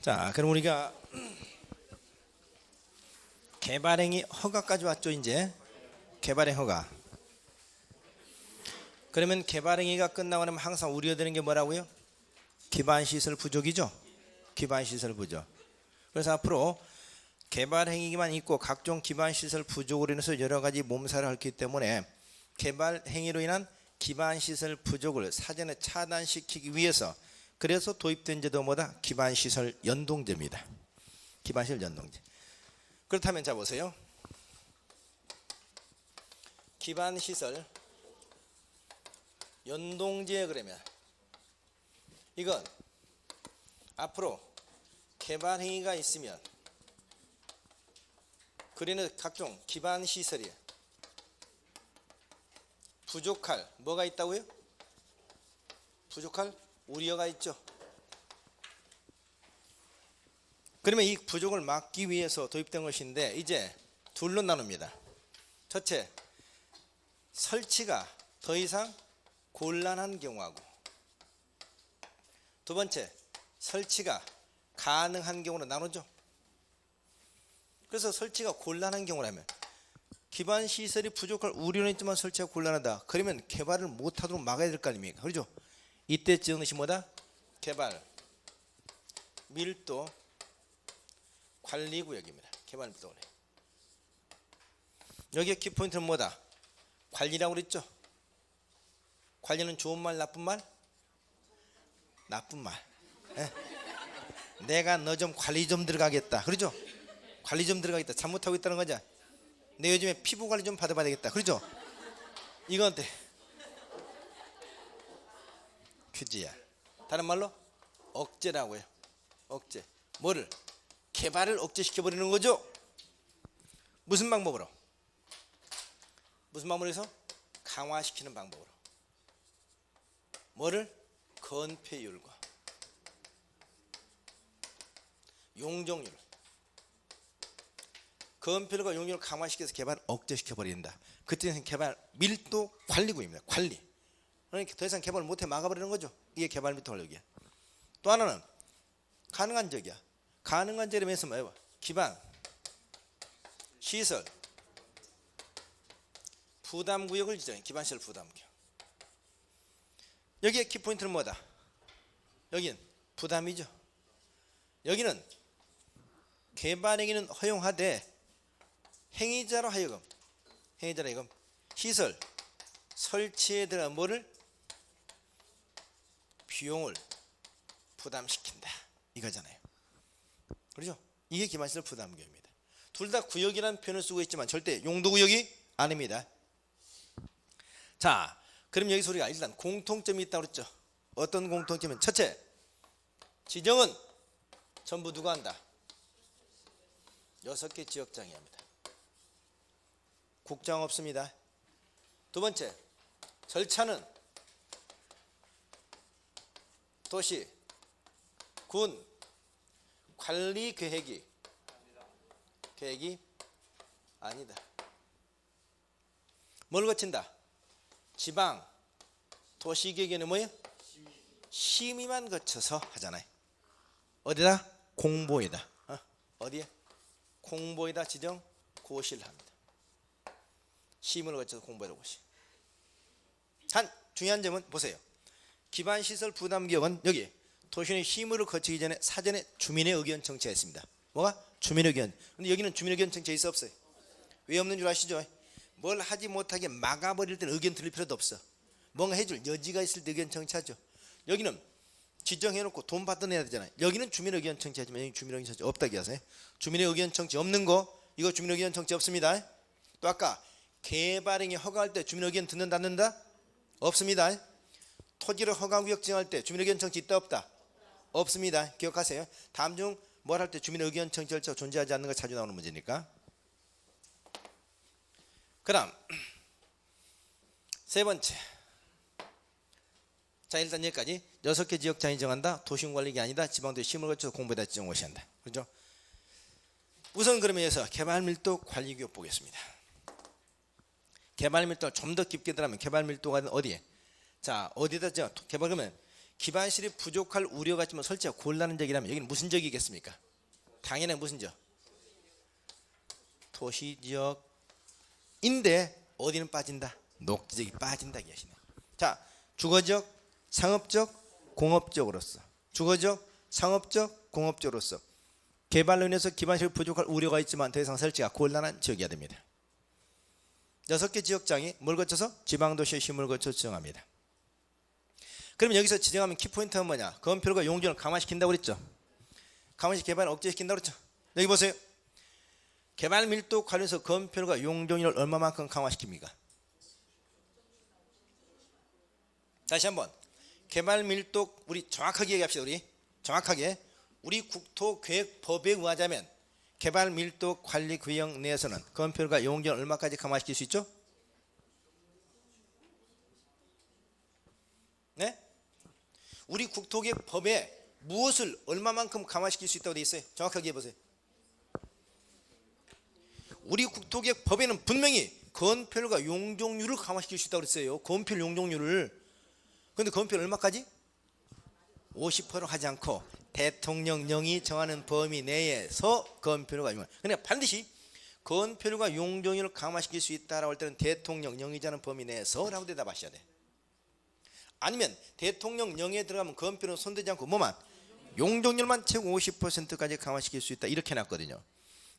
자, 그럼 우리가 개발행위 허가까지 왔죠. 이제 개발행 허가. 그러면 개발행위가 끝나고 나면 항상 우려되는 게 뭐라고요? 기반시설 부족이죠. 기반시설 부족. 그래서 앞으로 개발행위만 있고 각종 기반시설 부족으로 인해서 여러 가지 몸살을 앓기 때문에 개발행위로 인한 기반시설 부족을 사전에 차단시키기 위해서 그래서 도입된 제도 뭐다? 기반시설 연동제입니다. 기반시설 연동제. 그렇다면 자 보세요. 기반시설 연동제 그러면 이건 앞으로 개발행위가 있으면 그리는 각종 기반시설이 부족할 뭐가 있다고요? 부족할 우려가 있죠. 그러면 이 부족을 막기 위해서 도입된 것인데 이제 둘로 나눕니다. 첫째, 설치가 더 이상 곤란한 경우하고 두 번째, 설치가 가능한 경우로 나누죠. 그래서 설치가 곤란한 경우라면 기반 시설이 부족할 우려는 있지만 설치가 곤란하다. 그러면 개발을 못하도록 막아야 될 거 아닙니까? 그렇죠? 이때 지은 것이 뭐다? 개발 밀도 관리구역입니다. 개발 밀도 관리. 여기에 키포인트는 뭐다? 관리라고 그랬죠? 관리는 좋은 말, 나쁜 말? 나쁜 말. 내가 너 좀 관리 좀 들어가겠다. 그렇죠? 관리 좀 들어가겠다. 잘못하고 있다는 거죠. 내 요즘에 피부 관리 좀 받아봐야 되겠다. 그렇죠? 이건 어때? 퀴즈야. 다른 말로 억제라고 해요. 억제. 뭐를? 개발을 억제시켜버리는 거죠. 무슨 방법으로? 무슨 방법으로 해서? 강화시키는 방법으로. 뭐를? 건폐율과 용적률. 건폐율과 용적률을 강화시켜서 개발을 억제시켜버린다. 그때는 개발 밀도 관리구입니다. 관리. 그러니까 더 이상 개발을 못해 막아버리는 거죠. 이게 개발 밀도 관리구이야. 또 하나는 가능한 적이야. 가능한 적이면서 뭐예요? 기반 시설 부담구역을 지정해. 기반시설 부담구역. 여기에 키포인트는 뭐다? 여긴 부담이죠. 여기는 개발행위는 허용하되 행위자로 하여금 시설 설치에 들어간 뭐를? 비용을 부담시킨다. 이거잖아요. 그렇죠? 이게 기반시설 부담구역입니다. 둘 다 구역이라는 표현을 쓰고 있지만 절대 용도구역이 아닙니다. 자, 그럼 여기서 우리가 일단 공통점이 있다고 그랬죠. 어떤 공통점은? 첫째, 지정은 전부 누가 한다? 6개 지역장이 합니다. 국장 없습니다. 두 번째, 절차는 도시, 군, 관리 계획이 아니다. 뭘 거친다? 지방, 도시계획에는 뭐예요? 심의만 거쳐서 하잖아요. 어디다? 공보에다. 어디에? 공보에다 지정 고시를 합니다. 심의를 거쳐서 공보에다 고시. 단 중요한 점은 보세요. 기반시설 부담구역은 여기 도시의 심의를 거치기 전에 사전에 주민의 의견 청취가 있습니다. 뭐가? 주민의 의견. 근데 여기는 주민의 의견 청취가 있어 없어요? 왜 없는 줄 아시죠? 뭘 하지 못하게 막아버릴 때는 의견 들을 필요도 없어. 뭔가 해줄 여지가 있을 때 의견 청취하죠. 여기는 지정해놓고 돈 받던 내야 되잖아요. 여기는 주민의 의견 청취하지만 여기 주민의 의견 청취 없다고 하세요. 주민의 의견 청취 없는 거 이거 주민의 의견 청취 없습니다. 또 아까 개발행위 허가할 때 주민의 의견 듣는다 안 듣는다? 없습니다. 토지를 허가구역 지정할 때 주민의 의견 청취 있다 없다? 없습니다. 기억하세요. 다음 중 뭘 할 때 주민의 의견 청취 절차가 존재하지 않는 거 자주 나오는 문제니까. 그 다음 세 번째. 자, 일단 여기까지 6개 지역장이 정한다. 도시군관리가 아니다. 지방도시 심을 거쳐서 공부에다 지정 고시한다. 그렇죠? 우선 그러면 여기서 개발밀도 관리구역 보겠습니다. 개발밀도가 좀 더 깊게 들어가면 개발밀도가 어디에? 자, 어디다 개발하면 기반시설이 부족할 우려가 있지만 설치가 곤란한 지역이라면 여기는 무슨 지역이겠습니까? 당연히 무슨 지역? 도시지역인데 어디는 빠진다? 녹지지역이 빠진다 이야기시네. 자, 주거지역, 상업지역, 공업지역으로서 주거지역, 상업지역, 공업지역으로서 개발로 인해서 기반시설이 부족할 우려가 있지만 더 이상 설치가 곤란한 지역이어야 됩니다. 6개 지역장이 뭘 거쳐서 지방도시의 힘을 거쳐 지정합니다. 그러면 여기서 지정하면 키포인트는 뭐냐? 건폐율과 용적률을 강화시킨다고 그랬죠. 강화시 개발을 억제시킨다고 그랬죠. 여기 보세요. 개발 밀도 관련해서 건폐율과 용적률을 얼마만큼 강화시킵니까? 다시 한번 개발 밀도 우리 정확하게 얘기합시다. 우리 정확하게 우리 국토계획법에 의하자면 개발 밀도 관리 구역 내에서는 건폐율과 용적률을 얼마까지 강화시킬 수 있죠? 네? 우리 국토계획법에 무엇을 얼마만큼 강화시킬 수 있다고 되어 있어요? 정확하게 해보세요. 우리 국토계획법에는 분명히 건폐율과 용적률을 강화시킬 수 있다고 그랬어요. 건폐율 용적률을. 그런데 건폐율 얼마까지? 50%로 하지 않고 대통령령이 정하는 범위 내에서 건폐율과 용적률. 그러니까 반드시 건폐율과 용적률을 강화시킬 수 있다라고 할 때는 대통령령이 정하는 범위 내에서라고 대답하셔야 돼. 아니면 대통령령에 들어가면 건폐율은 손대지 않고 뭐만? 용적률만 최고 50%까지 강화시킬 수 있다 이렇게 해놨거든요.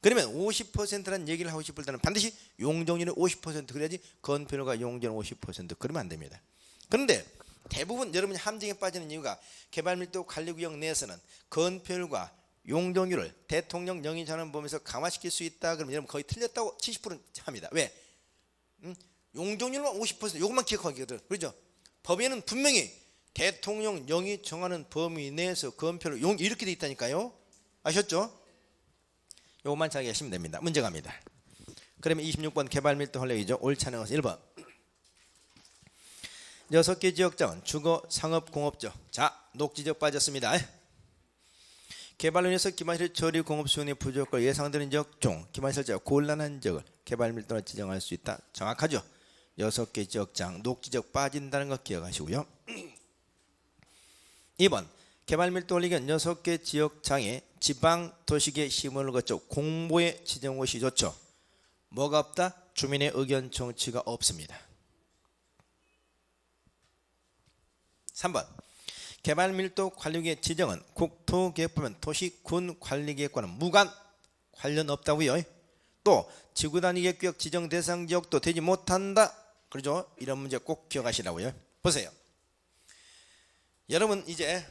그러면 50%라는 얘기를 하고 싶을 때는 반드시 용적률이 50% 그래야지 건폐율과 용적률 50% 그러면 안 됩니다. 그런데 대부분 여러분이 함정에 빠지는 이유가 개발밀도 관리구역 내에서는 건폐율과 용적률을 대통령령이 정하는 범위에서 강화시킬 수 있다 그러면 여러분 거의 틀렸다고 70% 합니다. 왜? 용적률만 50% 이것만 기억하기거든. 그렇죠? 법에는 분명히 대통령령이 정하는 범위 내에서 건폐율 용 이렇게 돼 있다니까요. 아셨죠? 요것만 잘 계시면 됩니다. 문제 갑니다. 그러면 26번 개발밀도 활력이죠. 옳지 않은 것은 1번 6개 지역장은 주거, 상업, 공업지역. 자, 녹지지역 빠졌습니다. 개발로 인해서 기반시설 처리 공업 수요는 부족할 예상되는 지역 중 기반시설자가 곤란한 지역을 개발밀도로 지정할 수 있다. 정확하죠? 6개 지역장 녹지지역 빠진다는 거 기억하시고요. 2번 개발밀도 올리기엔 6개 지역장에 지방 도시계획 심의를 거쳐 공보에 지정한 것이 좋죠. 뭐가 없다? 주민의 의견 정치가 없습니다. 3번 개발밀도 관리구역 지정은 국토계획법엔 도시군관리계획과는 무관 관련 없다고요. 또 지구단위계획구역 지정 대상 지역도 되지 못한다. 그렇죠? 이런 문제 꼭 기억하시라고요. 보세요. 여러분 이제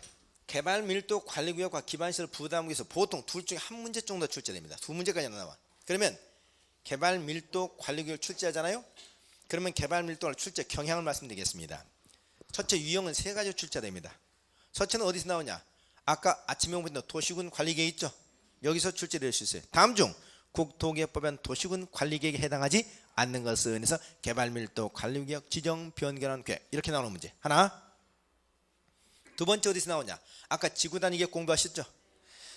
개발밀도 관리구역과 기반시설 부담구에서 보통 둘 중에 한 문제 정도 출제됩니다. 두 문제까지 나와. 그러면 개발밀도 관리구역 출제하잖아요. 그러면 개발밀도를 출제 경향을 말씀드리겠습니다. 첫째 유형은 세 가지 출제됩니다. 첫째는 어디서 나오냐? 아까 아침에 보던 도시군 관리계획 있죠? 여기서 출제될 수 있어요. 다음 중 국토계획법엔 도시군 관리계획에 해당하지 않는 것은 해서 개발밀도 관리구역 지정 변경한 계획 이렇게 나오는 문제 하나. 두 번째 어디서 나오냐? 아까 지구단위계획 공부하셨죠?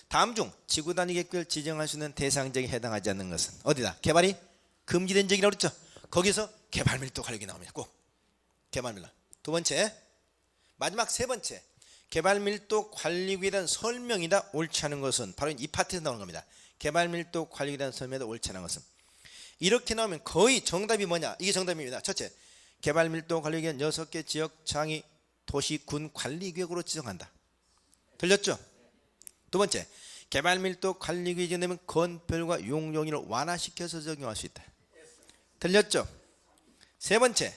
다음 중 지구단위계획을 지정할 수 있는 대상지역에 해당하지 않는 것은 어디다? 개발이 금지된 지역이라고 그랬죠? 거기서 개발밀도 관리계획이 나옵니다. 꼭 개발밀도. 두 번째 마지막 세 번째 개발밀도 관리구역에 대한 설명이다. 옳지 않은 것은 바로 이 파트에서 나오는 겁니다. 개발밀도 관리구역에 대한 설명이다. 옳지 않은 것은 이렇게 나오면 거의 정답이 뭐냐? 이게 정답입니다. 첫째 개발밀도 관리구역엔 6개 지역장이 도시군 관리구역으로 지정한다. 들렸죠? 두 번째 개발밀도 관리구역이 지정되면 건폐율과 용적률을 완화시켜서 적용할 수 있다. 들렸죠? 세 번째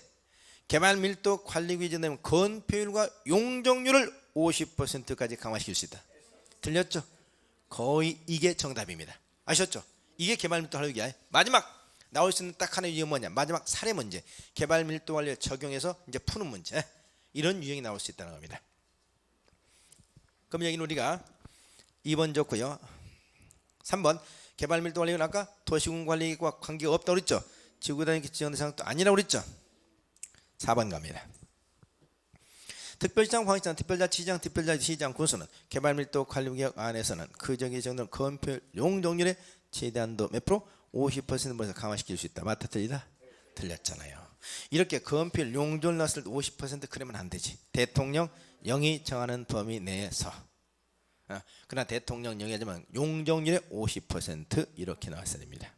개발밀도 관리구역이 지정되면 건폐율과 용적률을 50%까지 강화시킬 수 있다. 들렸죠? 거의 이게 정답입니다. 아셨죠? 이게 개발밀도 관리구역이야. 마지막 나올 수 있는 딱 하나의 유형이 뭐냐? 마지막 사례 문제. 개발밀도 관리에 적용해서 이제 푸는 문제. 이런 유형이 나올 수 있다는 겁니다. 그럼 여기는 우리가 2번 좋고요. 3번 개발밀도 관리는 아까 도시군 관리와 관계가 없다고 그랬죠. 지구단위 지정 대상도 아니라고 그랬죠. 4번 갑니다. 특별시장, 광역시장, 특별자치시장, 특별자치시장, 군수는 개발밀도 관리구역 안에서는 그 지역에 정도는 건폐 용적률의 최대한도 몇 프로? 50%에서 강화시킬 수 있다. 맞다 틀리다? 틀렸잖아요. 이렇게 건필 용도를 넣었을 때 50% 그러면 안 되지. 대통령 영이 정하는 범위 내에서. 그러나 대통령 영이 하지만 용적률의 50% 이렇게 나왔어야 됩니다.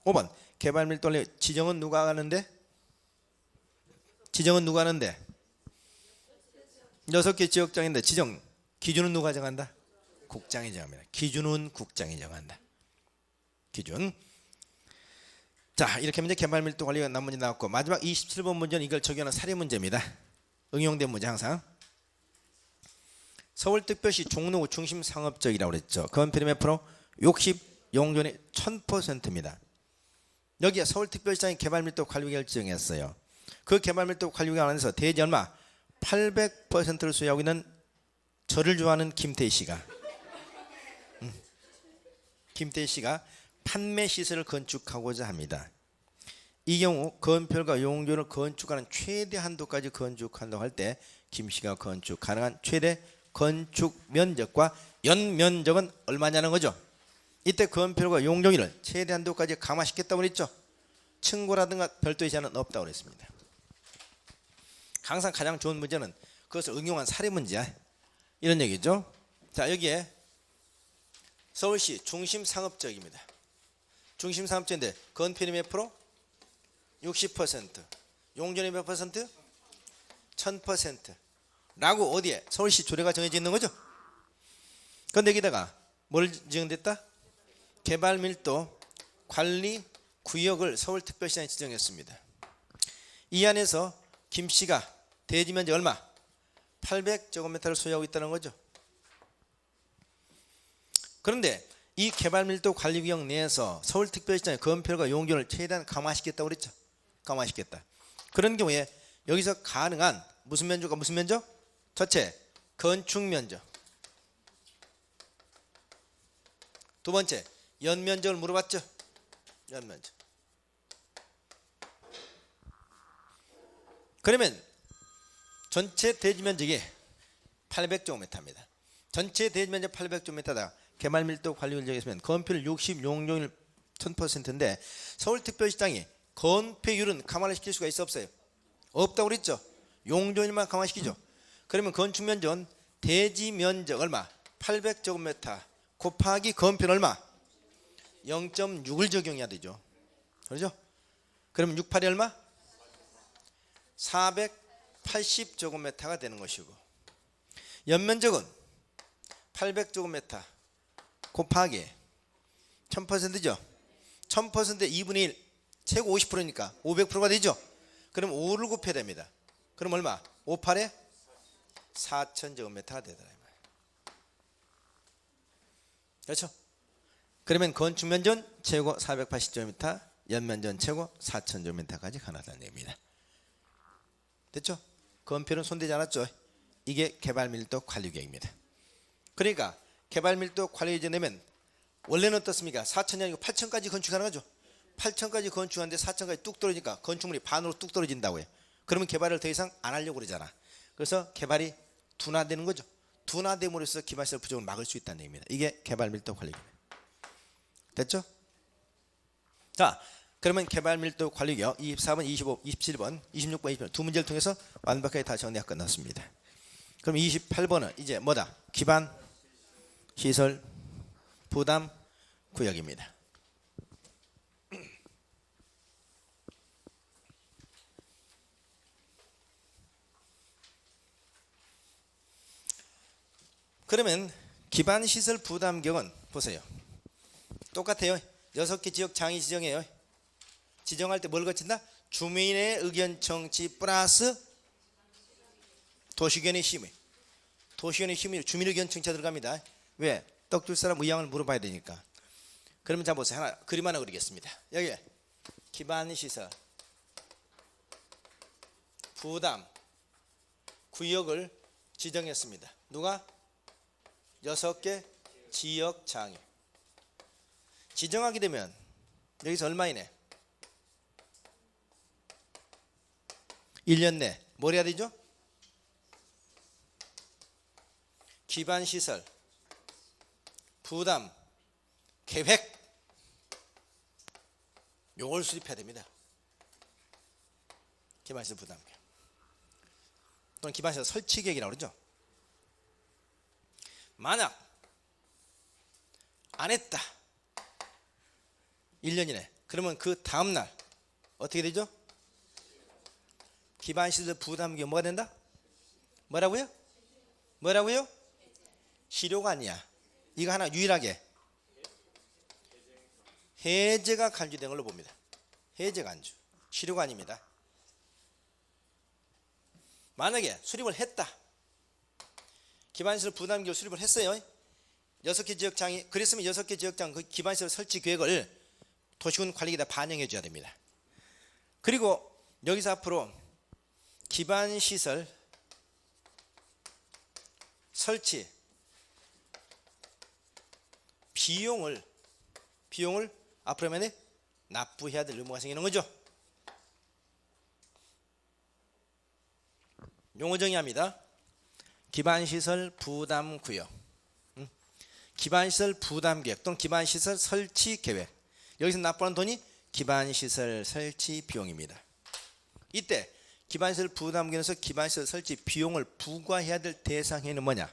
5번 개발밀도 관리 지정은 누가 하는데? 지정은 누가 하는데? 6개 지역장인데 지정 기준은 누가 정한다? 국장이 정합니다. 기준은 국장이 정한다. 기준. 자, 이렇게 하면 이제 개발밀도 관리가 난 문제 나왔고, 마지막 27번 문제는 이걸 적용하는 사례 문제입니다. 응용된 문제 항상. 서울특별시 종로구 중심상업적이라고 그랬죠. 건폐율이 몇 프로? 60, 용적률이 1000%입니다. 여기에 서울특별시장이 개발밀도 관리구역을 지정했어요. 그 개발밀도 관리구역 안에서 대지 얼마? 800%를 소유하고 있는 저를 좋아하는 김태희 씨가 김태희 씨가 판매 시설을 건축하고자 합니다. 이 경우 건폐율과 용적률을 건축하는 최대 한도까지 건축한다고 할 때 김 씨가 건축 가능한 최대 건축 면적과 연면적은 얼마냐는 거죠. 이때 건폐율과 용적률을 최대 한도까지 감안시켰다고 그랬죠. 층고라든가 별도의 제한은 없다고 그랬습니다. 항상 가장 좋은 문제는 그것을 응용한 사례 문제야. 이런 얘기죠. 자, 여기에 서울시 중심상업지역입니다. 중심상업지역인데 건폐율이 몇 프로? 60%. 용적률이 몇 퍼센트? 1000% 라고 어디에? 서울시 조례가 정해져 있는 거죠. 그런데 여기다가 뭘 지정됐다? 개발밀도 관리구역을 서울특별시장이 지정했습니다. 이 안에서 김씨가 대지면적 얼마? 800제곱미터를 소유하고 있다는 거죠. 그런데 이 개발밀도 관리구역 내에서 서울특별시장의 건폐율과 용적률을 최대한 강화시켰다고 그랬죠. 강화시켰다. 그런 경우에 여기서 가능한 무슨 면적과 무슨 면적? 첫째, 건축면적. 두 번째, 연면적을 물어봤죠. 연면적. 그러면 전체 대지면적이 800제곱미터입니다. 전체 대지면적 800제곱미터다. 개발밀도 관리구역을 정했으면 건폐율 60, 용적률 1000%인데 서울특별시장이 건폐율은 강화를 시킬 수가 있어 없어요? 없다고 그랬죠. 용적률만 강화시키죠. 그러면 건축면적은 대지면적 얼마? 800제곱미터 곱하기 건폐율 얼마? 0.6을 적용해야 되죠. 그렇죠? 그러면 68이 얼마? 480제곱미터가 되는 것이고, 연면적은 800제곱미터 곱하기 1000%죠. 1000%의 2분의 1 최고 50%니까 500%가 되죠. 그럼 5를 곱해야 됩니다. 그럼 얼마? 5, 8에 4000제곱미터가 되더라. 그렇죠? 그러면 건축면적은 최고 480제곱미터, 연면적은 최고 4000제곱미터까지 가능하다는 얘기입니다. 됐죠? 건폐율은 손대지 않았죠. 이게 개발밀도 관리구역입니다. 그러니까 개발밀도 관리구역이 되면 원래는 어떻습니까? 4천이 아니고 8천까지 건축하는 거죠. 8천까지 건축하는데 4천까지 뚝 떨어지니까 건축물이 반으로 뚝 떨어진다고 해요. 그러면 개발을 더 이상 안 하려고 그러잖아. 그래서 개발이 둔화되는 거죠. 둔화됨으로써 기반시설 부족을 막을 수 있다는 얘기입니다. 이게 개발밀도 관리구역. 됐죠? 자, 그러면 개발밀도 관리구역 24번, 25, 27번, 26번, 28번 두 문제를 통해서 완벽하게 다 정리가 끝났습니다. 그럼 28번은 이제 뭐다? 기반 시설 부담 구역입니다. 그러면 기반시설 부담구역은 보세요. 똑같아요. 6개 지역 장이 지정해요. 지정할 때 뭘 거친다? 주민의 의견 청취 플러스 도시견의 심의. 도시견의 심의, 주민 의견 청취가 들어갑니다. 왜? 떡 줄 사람 의향을 물어봐야 되니까. 그러면 자 보세요. 하나 그림 하나 그리겠습니다. 여기 기반시설 부담 구역을 지정했습니다. 누가? 6개 지역장이. 지정하게 되면 여기서 얼마이네? 1년 내 뭘 해야 되죠? 기반시설 부담 계획 요걸 수립해야 됩니다. 기반시설 부담계획 또는 기반시설 설치계획이라고 그러죠. 만약 안 했다 1년 이내 그러면 그 다음날 어떻게 되죠? 기반시설 부담계획 뭐가 된다? 뭐라고요? 뭐라고요? 실효가 아니야. 이거 하나 유일하게 해제가 간주된 걸로 봅니다. 해제 간주 실효가 아닙니다. 만약에 수립을 했다. 기반시설 부담계획 수립을 했어요. 6개 지역장이 그랬으면 6개 지역장 그 기반시설 설치 계획을 도시군 관리계에다 반영해 줘야 됩니다. 그리고 여기서 앞으로 기반시설 설치 비용을 앞으로 하면 납부해야 될 의무가 생기는 거죠. 용어 정의합니다. 기반시설 부담구역, 기반시설 부담계획 또는 기반시설 설치계획. 여기서 납부하는 돈이 기반시설 설치 비용입니다. 이때 기반시설 부담계획에서 기반시설 설치 비용을 부과해야 될 대상에는 뭐냐?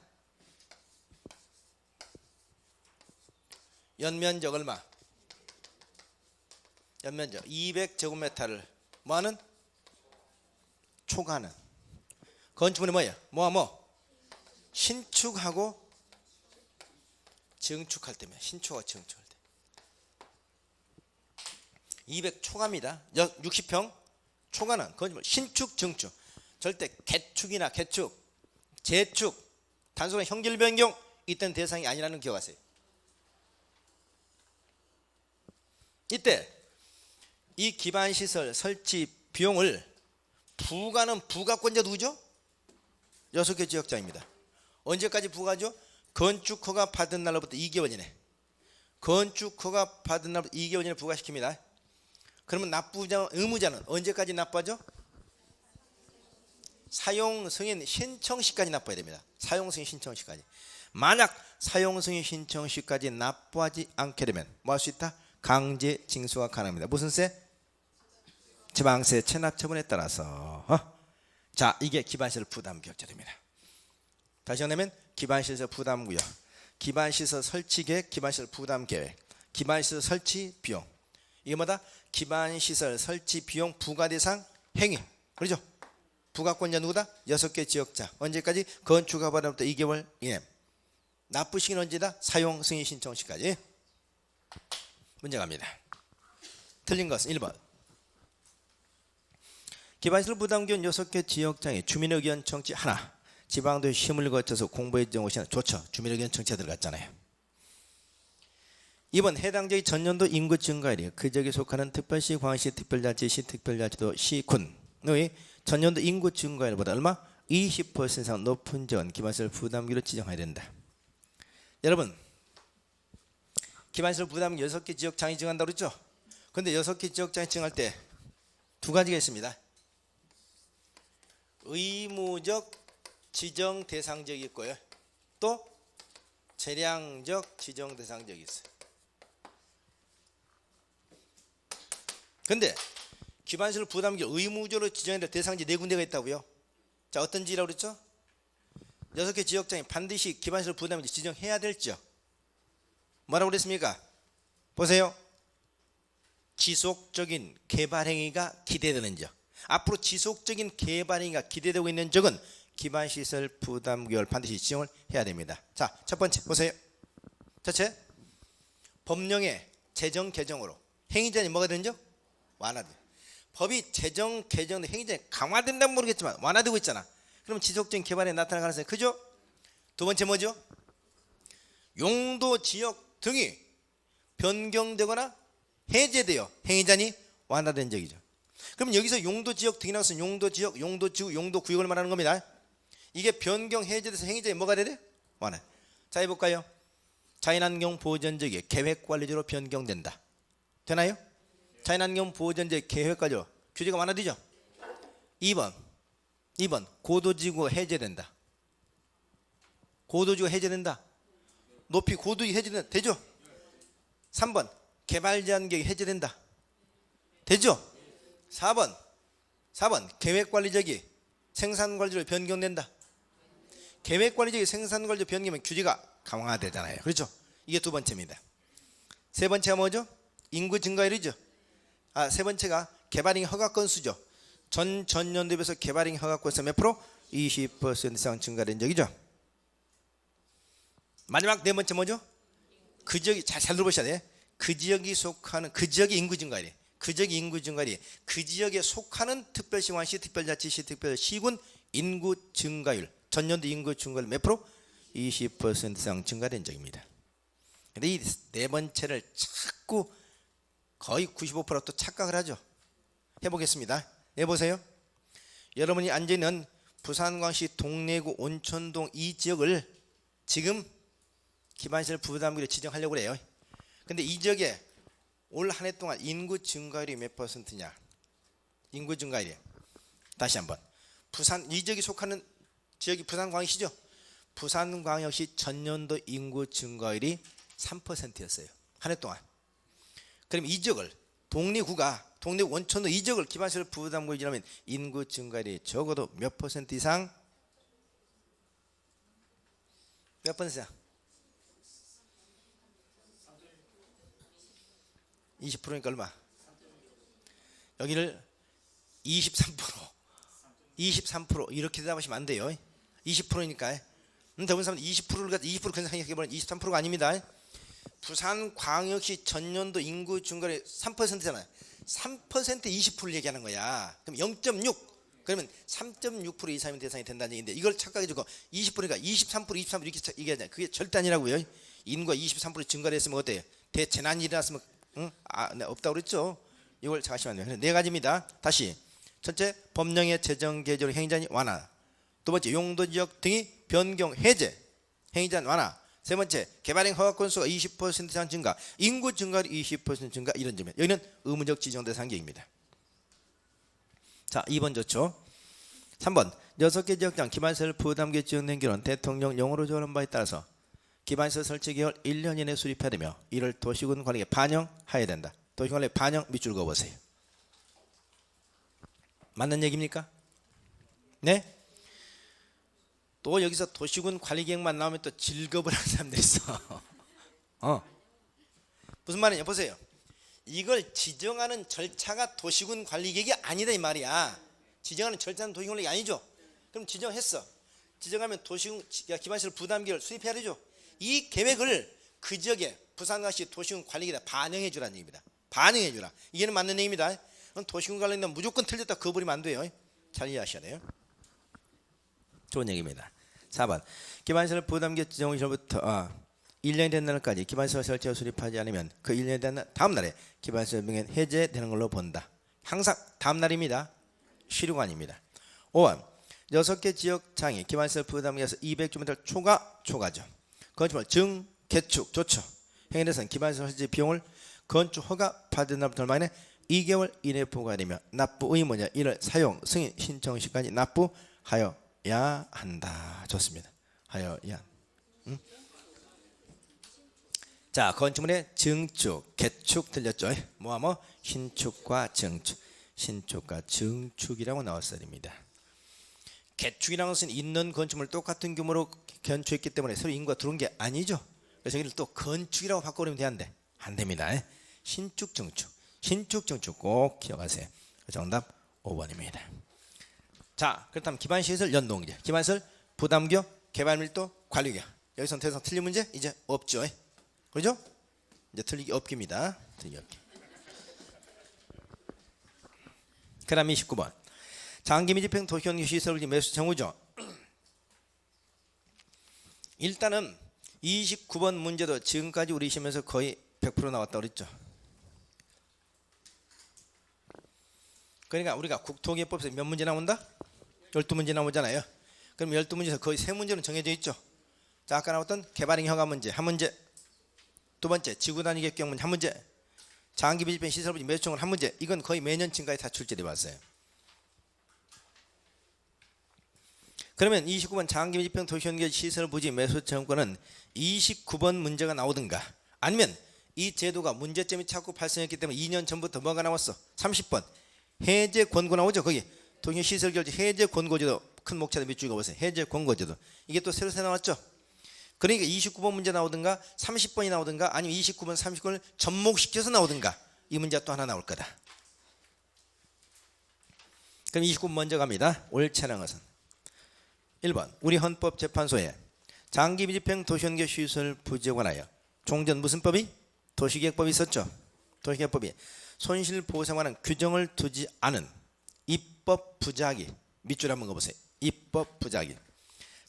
연면적 얼마? 연면적 200제곱미터를 뭐하는? 초과하는. 건축물이 뭐예요? 신축하고 증축할 때면 신축하고 증축할 때 200 초과입니다. 60평 초과는 건축물 신축 증축 절대 개축이나 개축 재축 단순한 형질 변경 이때는 대상이 아니라는 기억하세요. 이때 이 기반시설 설치 비용을 부과는 부과권자 누구죠? 6개 지역장입니다. 언제까지 부과하죠? 건축허가 받은 날로부터 2개월 이내. 건축허가 받은 날로부터 2개월 이내 부과시킵니다. 그러면 납부자 의무자는 언제까지 납부하죠? 사용승인 신청시까지 납부해야 됩니다. 사용승인 신청시까지. 만약 사용승인 신청시까지 납부하지 않게 되면 뭐 할 수 있다? 강제 징수가 가능합니다. 무슨 세? 지방세 체납 처분에 따라서. 자, 이게 기반시설 부담계획제도입니다. 다시 정리하면 기반시설 부담구역, 기반시설 설치계획, 기반시설 부담계획, 기반시설 설치 비용. 이게 뭐다? 기반시설 설치 비용 부과대상 행위. 그렇죠? 부과권자 누구다? 6개 지역자. 언제까지? 건축허가 받은 2개월 이내. 납부 시기는 언제다? 사용 승인 신청 시까지. 문제 갑니다. 틀린 것은 1번. 기반시설 부담계획 6개 지역장에 주민의견 청취 하나. 지방도시 힘을 거쳐서 공부해 정오시는 좋죠. 주민의견 청취가 들어갔잖아요. 2번 해당 지역의 전년도 인구 증가율이 그 지역에 속하는 특별시, 광역시, 특별자치시, 특별자치도, 시군의 전년도 인구 증가율보다 얼마? 20% 이상 높은 지역은 기반시설 부담계획으로 지정해야 된다. 여러분 기반시설 부담 6개 지역장이 지정한다고 그랬죠? 그런데 6개 지역장이 지정할 때 두 가지가 있습니다. 의무적 지정 대상 지역이 있고요. 또 재량적 지정 대상 지역이 있어요. 그런데 기반시설 부담계획 의무적으로 지정해야 될 대상지 4군데가 있다고요. 자, 어떤 지라고 그랬죠? 6개 지역장이 반드시 기반시설 부담계획 지정해야 될 지역. 뭐라고 그랬습니까? 보세요. 지속적인 개발 행위가 기대되는 지역. 앞으로 지속적인 개발 행위가 기대되고 있는 지역은 기반시설 부담계획을 반드시 지정을 해야 됩니다. 자, 첫 번째 보세요. 첫째, 법령의 제정 개정으로 행위제한이 뭐가 되는죠? 완화돼. 법이 제정 개정된 행위제한이 강화된다면 모르겠지만 완화되고 있잖아. 그럼 지속적인 개발에 나타날 가능성이 크죠? 두 번째 뭐죠? 용도 지역 등이 변경되거나 해제되어 행위제한이 완화된 적이죠. 그럼 여기서 용도 지역 등이라고 해서 용도 지역, 용도 지구, 용도 구역을 말하는 겁니다. 이게 변경 해제돼서 행위제한이 뭐가 되래? 완화. 자, 해볼까요? 자연환경 보전지역이 계획관리지로 변경된다. 되나요? 자연환경 보전지역 계획관리로 규제가 완화되죠? 2번 고도지구가 해제된다. 고도지구가 해제된다. 높이 고도지구 해제된다. 되죠? 3번 개발제한계획이 해제된다. 되죠? 4번 4번 계획관리적이 생산관리로 변경된다. 계획관리적이 생산관리로 변경하면 규제가 강화되잖아요. 그렇죠? 이게 두 번째입니다. 세 번째가 뭐죠? 인구 증가율이죠. 세 번째가 개발잉 허가 건수죠. 전년도에 비해서 개발잉 허가 건수 몇 프로? 20% 이상 증가된 적이죠. 마지막 네 번째 뭐죠? 그 지역이 잘 들어보셔야 돼. 그 지역이 속하는 그 지역의 인구 증가율이 그 지역에 속하는 특별시황시, 특별자치시, 특별시군 인구 증가율, 전년도 인구 증가율 몇 프로? 20% 이상 증가된 적입니다. 근데 이 네 번째를 자꾸 거의 95%또 착각을 하죠. 해보겠습니다. 해보세요. 여러분이 앉아있는 부산광시 동래구 온천동 이 지역을 지금 기반시설 부담구로 지정하려고 해요. 근데 이 지역에 올 한 해 동안 인구 증가율이 몇 %냐? 인구 증가율이 다시 한번 부산 이 지역이 속하는 지역이 부산광역시죠. 부산광역시 전년도 인구 증가율이 3%였어요. 한 해 동안. 그럼 이 지역을 동래구가 동래 원천도 이 지역을 기반시설 부담구로 지정하면 인구 증가율이 적어도 몇 % 이상? 몇 %야? 20%니까 얼마? 여기를 23% 이렇게 대답하시면 안 돼요. 20%니까. 대부분 사람들 20%를 갖다 20% 그냥 생각해보면 23%가 아닙니다. 부산광역시 전년도 인구 증가율이 3%잖아요. 3% 20%를 얘기하는 거야. 그럼 0.6 그러면 3.6% 이상이면 대상이 된다는 얘기인데 이걸 착각해주고 20%니까 23% 이렇게 얘기하잖아요. 그게 절대 아니라고요. 인구가 23% 증가를 했으면 어때요? 대재난이 일어났으면 없다고 그랬죠. 이걸 잘 하시면 안 돼요. 네 가지입니다. 다시 첫째, 법령의 재정 계절 행위자니 완화. 두 번째, 용도지역 등이 변경 해제 행위자 완화. 세 번째, 개발행 허가 건수가 20% 이상 증가, 인구 증가율 20% 증가. 이런 점에 여기는 의무적 지정 대상 계획입니다. 자, 2번 좋죠. 3번 6개 지역장 기반시설 부담계 지정된 경우는 대통령령으로 정하는 바에 따라서 기반시설 설치 계획을 1년 이내에 수립해야 되며 이를 도시군 관리에 반영해야 된다. 도시군 관리에 반영 밑줄 그어보세요. 맞는 얘기입니까? 네? 또 여기서 도시군 관리 계획만 나오면 또 즐겁을 하는 사람들이 있어. 무슨 말이냐 보세요. 이걸 지정하는 절차가 도시군 관리 계획이 아니다 이 말이야. 지정하는 절차는 도시군 관리 계획이 아니죠. 그럼 지정했어. 지정하면 도시군 기반시설 부담계획을 수립해야 되죠. 이 계획을 그 지역에 부산광역시 도시군 관리 계획에 반영해 주라는 얘기입니다. 반영해 주라. 이게는 맞는 얘기입니다. 그럼 도시군 관리는 무조건 틀렸다 그거 버리면 안 돼요. 잘 이해하셔야 돼요. 좋은 얘기입니다. 4번 기반시설 부담계 지정 시절부터 1년이 된 날까지 기반시설 설치와 수립하지 않으면 그 1년이 된 다음 날에 기반시설 명령 해제되는 걸로 본다. 항상 다음 날입니다. 쉬루가 아닙니다. 5번 6개 지역장이 기반시설 부담계에서 200주민들 초과죠. 건축물 증, 개축, 조처 행위에 대해서는 기반시설 설치 비용을 건축 허가 받은 날부터 얼마 이내 2개월 이내에 부과해야 되며 납부 의무냐 이를 사용 승인 신청 시까지 납부하여야 한다. 좋습니다. 하여야. 자, 건축물의 증축, 개축 들렸죠? 뭐하뭐 신축과 증축, 신축과 증축이라고 나왔어야 됩니다. 개축이라는 것은 있는 건축물 똑같은 규모로 건축했기 때문에 서로 인구가 들어온 게 아니죠. 그래서 여기를 또 건축이라고 바꿔버리면 되는데 안 됩니다. 신축, 증축, 신축, 증축 꼭 기억하세요. 정답 5번입니다. 자, 그렇다면 기반시설 연동제, 기반시설 부담교, 개발밀도, 관리교. 여기서 더 이상 틀린 문제 이제 없죠. 그렇죠? 이제 틀리기 없기입니다. 틀리기 없기. 그 다음 29번 장기밀집행 도시원 시설 매수 정우죠. 일단은 29번 문제도 지금까지 우리 시험에서 거의 100% 나왔다고 그랬죠. 그러니까 우리가 국토기획법에서 몇 문제 나온다? 12문제 나오잖아요. 그럼 12문제에서 거의 3문제는 정해져 있죠. 자, 아까 나왔던 개발행 허가 문제 한 문제, 두 번째 지구단위 계획 문제 한 문제, 장기밀집행 시설부지 매수청은 한 문제. 이건 거의 매년 지금까지 다 출제돼 왔어요. 그러면 29번 장기밀집행 도시원계 시설부지 매수청구는 29번 문제가 나오든가 아니면 이 제도가 문제점이 자꾸 발생했기 때문에 2년 전부터 뭐가 나왔어? 30번 해제 권고 나오죠. 거기 도시경 시설 결제 해제 권고제도 큰 목차도 밑줄 그어보세요. 해제 권고제도 이게 또 새로 나왔죠. 그러니까 29번 문제 나오든가 30번이 나오든가 아니면 29번 30번을 접목시켜서 나오든가 이 문제가 또 하나 나올 거다. 그럼 29번 먼저 갑니다. 옳지 않은 것은 1번 우리 헌법재판소에 장기밀집행 도시연계 시설 부지에 관하여 종전 무슨 법이? 도시계획법이 있었죠. 도시계획법이 손실보상에 관한 규정을 두지 않은 입법 부작위 밑줄 한번 그어보세요. 입법 부작위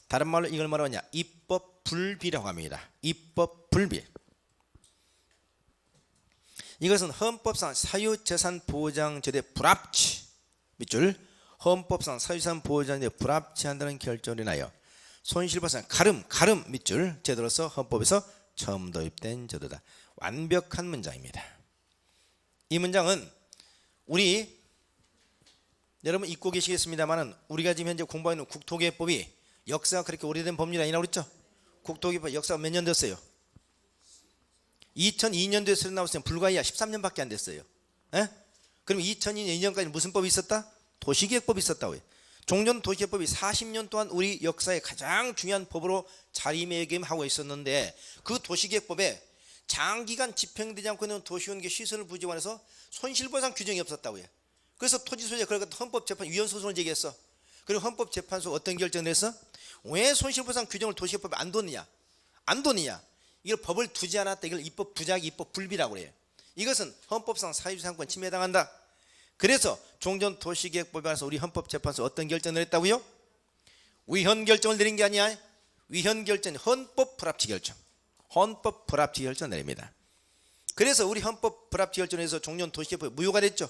다른 말로 이걸 뭐라고 하냐 입법 불비라고 합니다. 입법 불비 이것은 헌법상 사유재산 보장제도에 불합치 밑줄 헌법상 사유재산 보장제도에 불합치한다는 결정을 인하여 손실보상 가름 밑줄 제도로서 헌법에서 처음 도입된 제도다. 완벽한 문장입니다. 이 문장은 우리 여러분 잊고 계시겠습니다만은 우리가 지금 현재 공부하고 있는 국토개혁법이 역사가 그렇게 오래된 법률이 아니라고 그랬죠. 국토개혁법 역사가 몇 년 됐어요? 2002년도에 새로 나왔으면 불과 13년밖에 안 됐어요. 에? 그럼 2002년까지 무슨 법이 있었다? 도시계획법이 있었다고요. 종전 도시계획법이 40년 동안 우리 역사의 가장 중요한 법으로 자리매김하고 있었는데 그 도시계획법에 장기간 집행되지 않고 있는 도시연계 시설을 부지에 관해서 손실보상 규정이 없었다고요. 그래서 토지소유자 그러니까 헌법재판 위헌소송을 제기했어. 그리고 헌법재판소가 어떤 결정을 했어? 왜 손실보상 규정을 도시계획법에 안 뒀느냐? 안 뒀느냐? 이걸 법을 두지 않았다. 이걸 입법 부작위, 입법 불비라고 그래요. 이것은 헌법상 사유재산권 침해에 당한다. 그래서 종전 도시계획법에 관해서 우리 헌법재판소 어떤 결정을 했다고요? 위헌 결정을 내린 게 아니야. 위헌 결정, 헌법 불합치 결정. 헌법 불합치 결정 내립니다. 그래서 우리 헌법 불합치 결정에서 종전 도시계획법이 무효가 됐죠.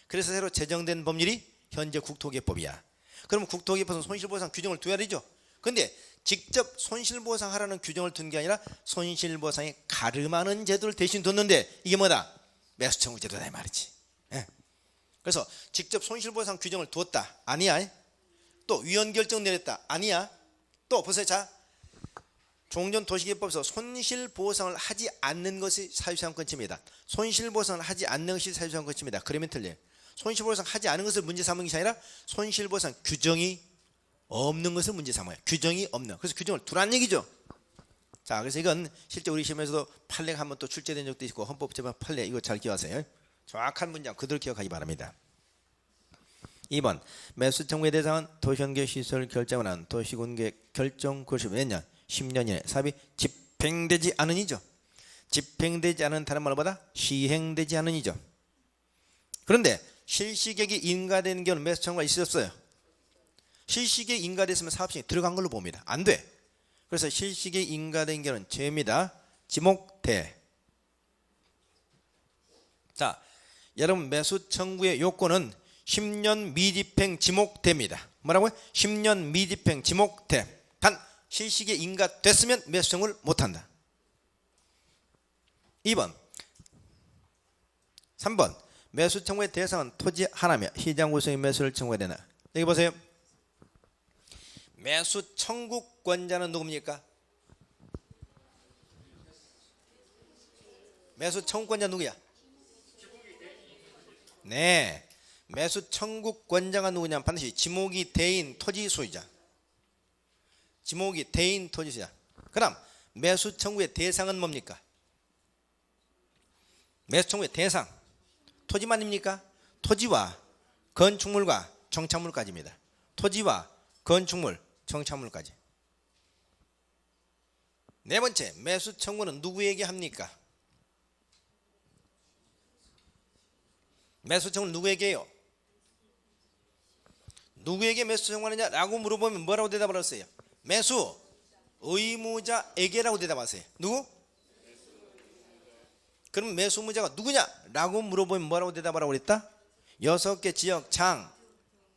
그래서 새로 제정된 법률이 현재 국토개혁법이야. 그러면 국토개혁법은 손실보상 규정을 둬야 되죠. 근데 직접 손실보상하라는 규정을 둔 게 아니라 손실보상에 가름하는 제도를 대신 뒀는데 이게 뭐다? 매수청구 제도다 이 말이지. 예. 그래서 직접 손실보상 규정을 두었다. 아니야. 또 위헌 결정 내렸다. 아니야. 또 보세요. 자, 종전 도시계획법에서 손실보상을 하지 않는 것이 사유재산권 침해다. 손실보상을 하지 않는 것이 사유재산권 침해다. 그러면 틀려요. 손실보상 하지 않은 것을 문제 삼은 것이 아니라 손실보상 규정이 없는 것을 문제 삼아요. 규정이 없는. 그래서 규정을 두란 얘기죠. 자, 그래서 이건 실제 우리 시험에서도 판례가 한번 또 출제된 적도 있고 헌법재판 판례 이거 잘 기억하세요. 정확한 문장 그대로 기억하기 바랍니다. 2번 매수청구의 대상은 도시연계 시설 결정을 한 도시군계획 결정 90년 10년 이내 사업이 집행되지 않은 이죠. 집행되지 않은 다른 말로 보다 시행되지 않은 이죠. 그런데 실시계획이 인가된 경우는 매수청구가 있었어요. 실시계획 인가됐으면 사업시행에 들어간 걸로 봅니다. 안 돼. 그래서 실시계획 인가된 경우는 죄입니다. 지목대. 자, 여러분 매수 청구의 요건은 10년 미집행 지목대입니다. 뭐라고요? 10년 미집행 지목대. 단 실시계획 인가됐으면 매수 청구를 못한다. 2번 3번 매수 청구의 대상은 토지 하나며 시장 구성의 매수를 청구해야 되나. 여기 보세요. 매수 청구권자는 누굽니까? 매수 청구권자 누구야? 네, 매수 청구권자가 누구냐면 반드시 지목이 대인 토지 소유자. 지목이 대인 토지 소유자. 그럼 매수 청구의 대상은 뭡니까? 매수 청구의 대상 토지만입니까? 토지와 건축물과 정착물까지입니다. 토지와 건축물, 정착물까지. 네 번째, 매수 청구는 누구에게 합니까? 매수 청구는 누구에게 해요? 누구에게 매수 청구하느냐라고 물어보면 뭐라고 대답을 하세요? 매수 의무자에게라고 대답하세요. 누구? 그럼 매수 의무자가 누구냐라고 물어보면 뭐라고 대답을 하고 그랬다? 6개 지역 장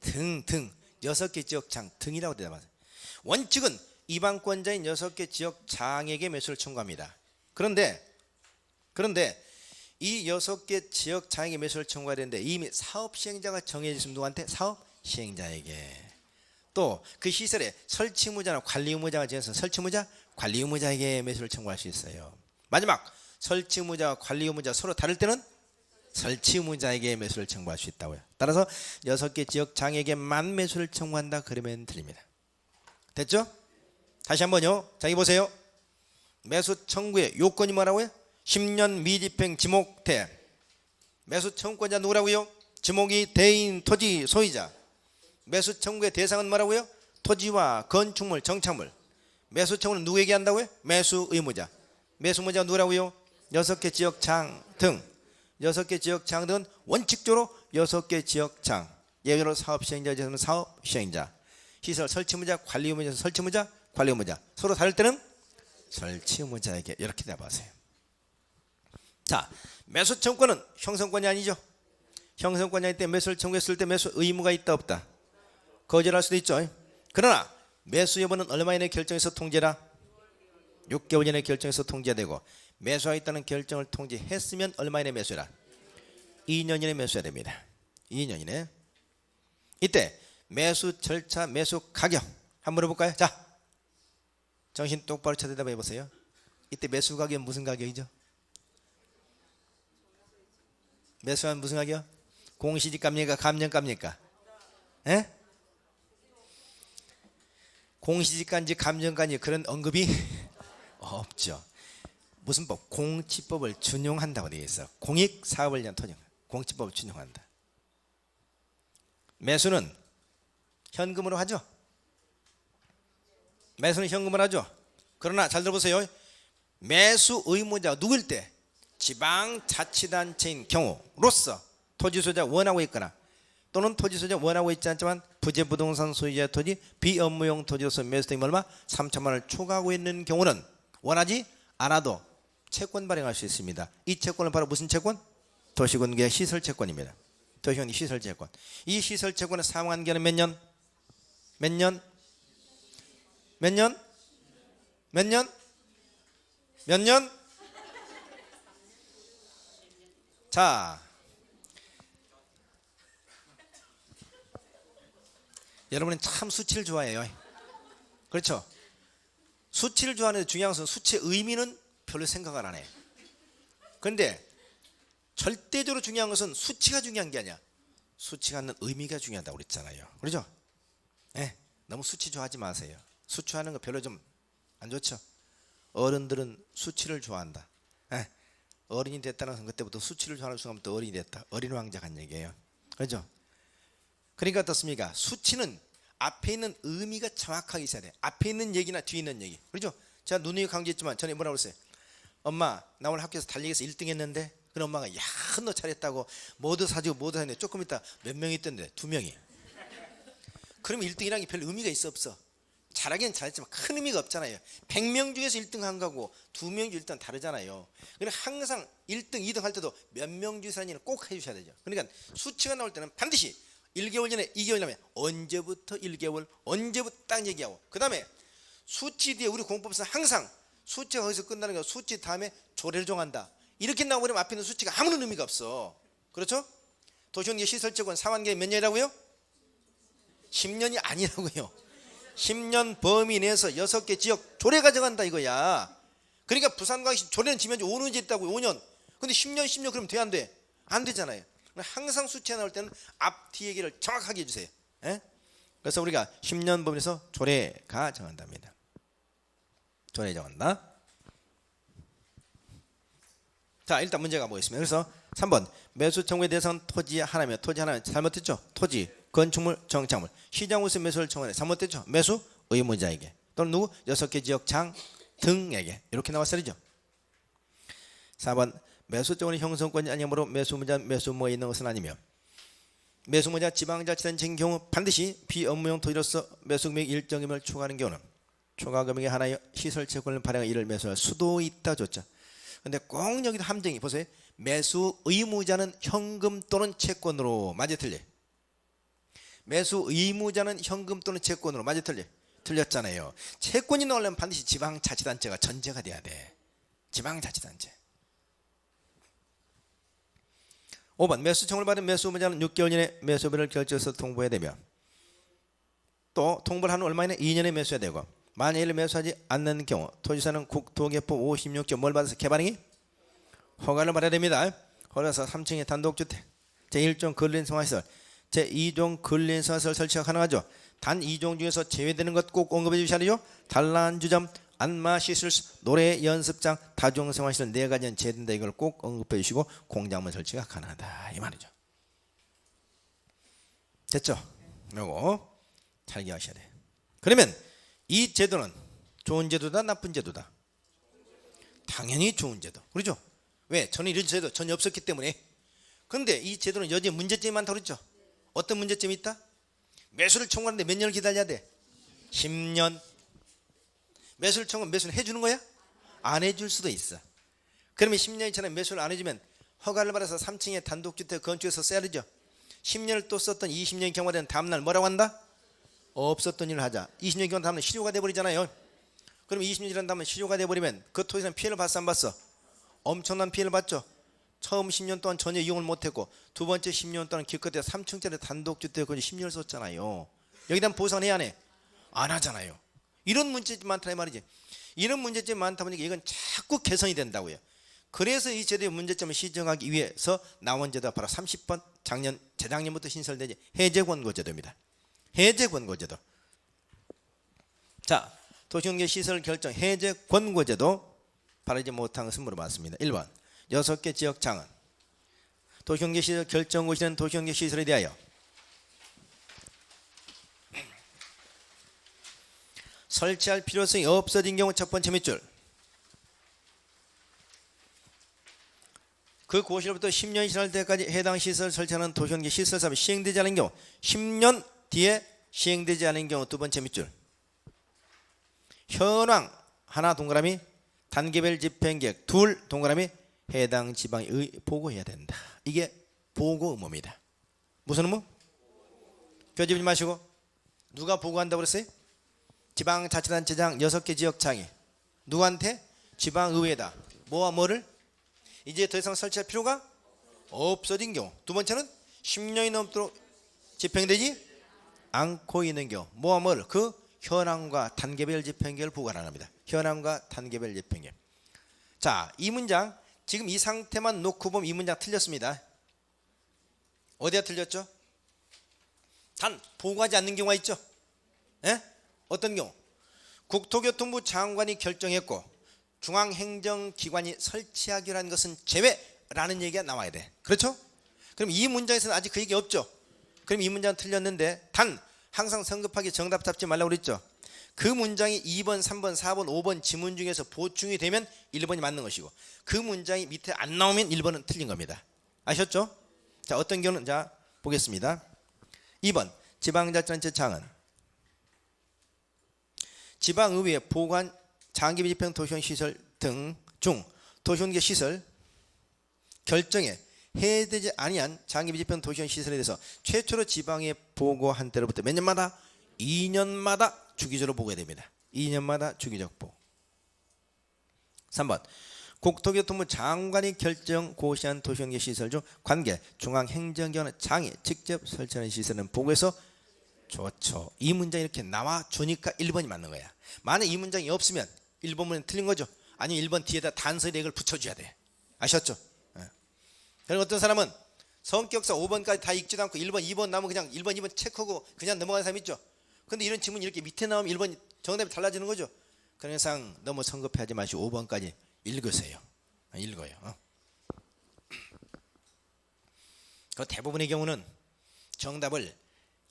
등등 6개 지역 장 등이라고 대답하세요. 원칙은 이방권자인 6개 지역 장에게 매수를 청구합니다. 그런데 이 6개 지역 장에게 매수를 청구해야 되는데 이미 사업 시행자가 정해졌으면 누구한테? 사업 시행자에게. 또 그 시설에 설치 의무자나 관리 의무자가 정해서 설치 의무자, 관리 의무자에게 매수를 청구할 수 있어요. 마지막 설치 의무자와 관리 의무자 서로 다를 때는 설치 의무자에게 매수를 청구할 수 있다고요. 따라서 6개 지역 장에게만 매수를 청구한다 그러면 틀립니다. 됐죠? 다시 한번요. 자, 여기 보세요. 매수 청구의 요건이 뭐라고요? 10년 미집행 지목대. 매수 청구권자 누구라고요? 지목이 대인 토지 소유자. 매수 청구의 대상은 뭐라고요? 토지와 건축물, 정착물. 매수 청구는 누구에게 한다고요? 매수 의무자. 매수 의무자가 누구라고요? 6개 지역 장 등. 6개 지역 장 등은 원칙적으로 6개 지역 장. 예외로 사업 시행자, 사업 시행자. 시설 설치 의무자, 관리 의무자, 설치 의무자, 관리 의무자. 서로 다를 때는 설치 의무자에게 이렇게 대봐세요. 자, 매수 청구권은 형성권이 아니죠. 형성권이 아닐 때 매수를 청구했을 때 매수 의무가 있다 없다? 거절할 수도 있죠. 그러나 매수 여부는 얼마 이내 결정해서 통제라? 6개월 이내 결정해서 통제되고, 매수하겠다는 결정을 통지했으면 얼마 이내 매수해라? 2년 이내 매수해야 됩니다. 2년 이내. 이때 매수 절차, 매수 가격 한번 물어볼까요? 자, 정신 똑바로 쳐다봐 보세요. 이때 매수 가격은 무슨 가격이죠? 매수하면 무슨 가격? 공시지가입니까? 감정가입니까? 에? 공시지가인지 감정가인지 그런 언급이 없죠. 무슨 법? 공치법을 준용한다고 되어 있어. 공익사업을 위한 토지. 공치법을 준용한다. 매수는 현금으로 하죠. 매수는 현금으로 하죠. 그러나 잘 들어보세요. 매수 의무자가 누구일 때? 지방자치단체인 경우로서 토지 소유자 원하고 있거나, 또는 토지 소유자 원하고 있지 않지만 부재부동산 소유자 토지 비업무용 토지로서 매수 등이 얼마? 3천만 원을 초과하고 있는 경우는 원하지 않아도 채권 발행할 수 있습니다. 이 채권은 바로 무슨 채권? 도시군계 시설채권입니다. 도시군 시설채권. 이 시설채권의 사용한 기간은 몇 년? 몇 년? 몇 년? 몇 년? 몇 년? 자, 여러분은 참 수치를 좋아해요. 그렇죠? 수치를 좋아하는데 중요한 것은 수치의 의미는 별로 생각을 안 해요. 그런데 절대적으로 중요한 것은 수치가 중요한 게 아니야. 수치가 갖는 의미가 중요하다고 그랬잖아요. 그렇죠? 네, 너무 수치 좋아하지 마세요. 수치하는 거 별로 좀 안 좋죠. 어른들은 수치를 좋아한다. 네, 어른이 됐다는 것은 그때부터 수치를 좋아하는 순간부터 어른이 됐다. 어린 왕자 간 얘기예요. 그렇죠? 그러니까 어떻습니까? 수치는 앞에 있는 의미가 정확하게 있어야 돼. 앞에 있는 얘기나 뒤에 있는 얘기. 그렇죠? 제가 누누이 강조했지만 전에 뭐라고 그랬어요? 엄마, 나 오늘 학교에서 달리기에서 1등 했는데, 그런 엄마가 야, 너 잘했다고 모두 사주고 모두 사는데 조금 있다 몇 명이 있던데? 2명이. 그러면 1등이라는 게 별 의미가 있어 없어? 잘하긴 잘했지만 큰 의미가 없잖아요. 100명 중에서 1등 한 거하고 2명 중 1등 다르잖아요. 그러니까 항상 1등, 2등 할 때도 몇 명 중에서 하는 일은 꼭 해주셔야 되죠. 그러니까 수치가 나올 때는 반드시 1개월 전에 2개월 전에 언제부터 1개월 언제부터 딱 얘기하고, 그 다음에 수치 뒤에 우리 공법에서 항상 수치가 거기서 끝나는 게 수치 다음에 조례를 정한다. 이렇게 나와버리면 앞에 있는 수치가 아무런 의미가 없어. 그렇죠? 도시원계 시설채권 상환기간이 몇 년이라고요? 10년이 아니라고요. 10년 범위 내에서 6개 지역 조례가 정한다 이거야. 그러니까 부산광역시 조례는 지면 5년 있다고. 5년. 근데 10년 10년 그러면 돼 안 돼? 안 되잖아요. 항상 수치가 나올 때는 앞뒤 얘기를 정확하게 해주세요. 에? 그래서 우리가 10년 범위에서 조례가 정한답니다. 조례 정한다. 자, 일단 문제가 뭐겠습니까? 그래서 3번 매수 청구의 대상은 토지 하나며, 토지 하나는 잘못됐죠? 토지, 건축물, 정착물. 시장으로서 매수를 청구하네. 잘못됐죠? 매수 의무자에게, 또는 누구? 6개 지역 장 등에게. 이렇게 나왔어야죠. 4번 매수 청구는 형성권이 아니므로 매수무자, 매수무에 있는 것은 아니며, 매수무자 지방자치단체인 경우 반드시 비업무용 토지로서 매수금액 일정 금액을 초과하는 경우는 초과금액의 하나의 시설채권을 발행해 이를 매수할 수도 있다 줬죠. 근데 꼭 여기도 함정이 보세요. 매수 의무자는 현금 또는 채권으로. 맞아 틀려? 매수 의무자는 현금 또는 채권으로. 맞아 틀려? 틀렸잖아요. 채권이 나오려면 반드시 지방자치단체가 전제가 돼야 돼. 지방자치단체. 5번 매수 청구를 받은 매수 의무자는 6개월 이내 매수비를 결제해서 통보해야 되며, 또 통보를 한 얼마 이내 2년에 매수해야 되고, 만약 이를 매수하지 않는 경우 토지사는 국토개법 56조 뭘 받아서 개발행위? 허가를 받아야 됩니다. 그래서 3층에 단독주택 제1종 근린생활시설 제2종 근린생활시설 설치가 가능하죠. 단 2종 중에서 제외되는 것 꼭 언급해 주셔야 되죠. 단란주점, 안마시설, 노래 연습장, 다중생활시설 4가지는 제외된다. 이걸 꼭 언급해 주시고 공작물 설치가 가능하다 이 말이죠. 됐죠? 요거 잘 기억하셔야 돼. 그러면 이 제도는 좋은 제도다 나쁜 제도다? 당연히 좋은 제도. 그렇죠? 왜? 저는 이런 제도 전혀 없었기 때문에. 그런데 이 제도는 여전히 문제점이 많다고 그랬죠? 어떤 문제점이 있다? 매수를 청구하는데 몇 년을 기다려야 돼? 10년. 매수를 청구하면 매수를 해주는 거야? 안 해줄 수도 있어. 그러면 10년이 지나면 매수를 안 해주면 허가를 받아서 3층에 단독주택 건축해서 써야 되죠. 10년을 또 썼던 20년이 경과된 다음날 뭐라고 한다? 없었던 일을 하자. 20년이 경과 다음날 실효가 돼버리잖아요. 그럼 20년 지난 다음에 실효가 돼버리면 그 토지는 피해를 봤어 안 봤어? 엄청난 피해를 봤죠. 처음 10년 동안 전혀 이용을 못했고 두 번째 10년 동안 기껏해야 3층짜리 단독주택 건축 10년을 썼잖아요. 여기다 보상을 해야 안 해? 안 하잖아요. 이런 문제점이 많다 이 말이지. 이런 문제점이 많다 보니까 이건 자꾸 개선이 된다고요. 그래서 이 제도의 문제점을 시정하기 위해서 나온 제도가 바로 30번 재작년부터 신설되지 해제권고제도입니다. 해제권고제도. 자, 도시공개 시설 결정 해제권고제도 바로 이제 못한 것은 물어봤습니다. 1번 6개 지역 장은 도시공개 시설 결정고시는 도시공개 시설에 대하여 설치할 필요성이 없어진 경우 첫 번째 밑줄 그 고시로부터 10년이 지날 때까지 해당 시설 설치하는 도시공개 시설 사업이 시행되지 않은 경우 10년 뒤에 시행되지 않은 경우 두 번째 밑줄 현황 하나 동그라미 단계별 집행계획 둘 동그라미 해당 지방에 보고해야 된다. 이게 보고 의무입니다. 무슨 의무? 교집지 마시고 누가 보고한다고 그랬어요? 지방자치단체장 6개 지역장이 누구한테? 지방의회다. 뭐와 뭐를? 이제 더 이상 설치할 필요가 없어진 경우 두 번째는 10년이 넘도록 집행되지 않고 있는 경우 뭐와 뭐를? 그 현황과 단계별 집행계획을 보고하라는 겁니다. 현황과 단계별 집행계획. 자, 이 문장 지금 이 상태만 놓고 보면 이 문장 틀렸습니다. 어디가 틀렸죠? 단 보고하지 않는 경우가 있죠. 에? 어떤 경우? 국토교통부 장관이 결정했고 중앙행정기관이 설치하기로 한 것은 제외라는 얘기가 나와야 돼. 그렇죠? 그럼 이 문장에서는 아직 그 얘기 없죠. 그럼 이 문장은 틀렸는데 단 항상 성급하게 정답 잡지 말라고 그랬죠. 그 문장이 2번, 3번, 4번, 5번 지문 중에서 보충이 되면 1번이 맞는 것이고 그 문장이 밑에 안 나오면 1번은 틀린 겁니다. 아셨죠? 자, 어떤 경우는 자 보겠습니다. 2번 지방자치단체 장은 지방의회 보관 장기비 집행 도시원시설 등 중 도시원계 시설 결정에 해되지 아니한 장기비 집행 도시원시설에 대해서 최초로 지방에 보고한 때로부터 몇 년마다? 2년마다 주기적으로 보고해야 됩니다. 2년마다 주기적 보고. 3번 국토교통부 장관이 결정 고시한 도시원계 시설 중 관계 중앙행정기관의 장이 직접 설치하는 시설은 보고해서 좋죠. 이 문장이 이렇게 나와주니까 1번이 맞는 거야. 만약 이 문장이 없으면 1번은 틀린 거죠. 아니면 1번 뒤에다 단서력을 붙여줘야 돼. 아셨죠? 그리고 어떤 사람은 성격사 5번까지 다 읽지도 않고 1번, 2번 나오면 그냥 1번, 2번 체크하고 그냥 넘어가는 사람 있죠. 근데 이런 질문이 이렇게 밑에 나오면 1번 정답이 달라지는 거죠. 그런 이상 너무 성급해하지 마시고 5번까지 읽으세요. 읽어요. 그 대부분의 경우는 정답을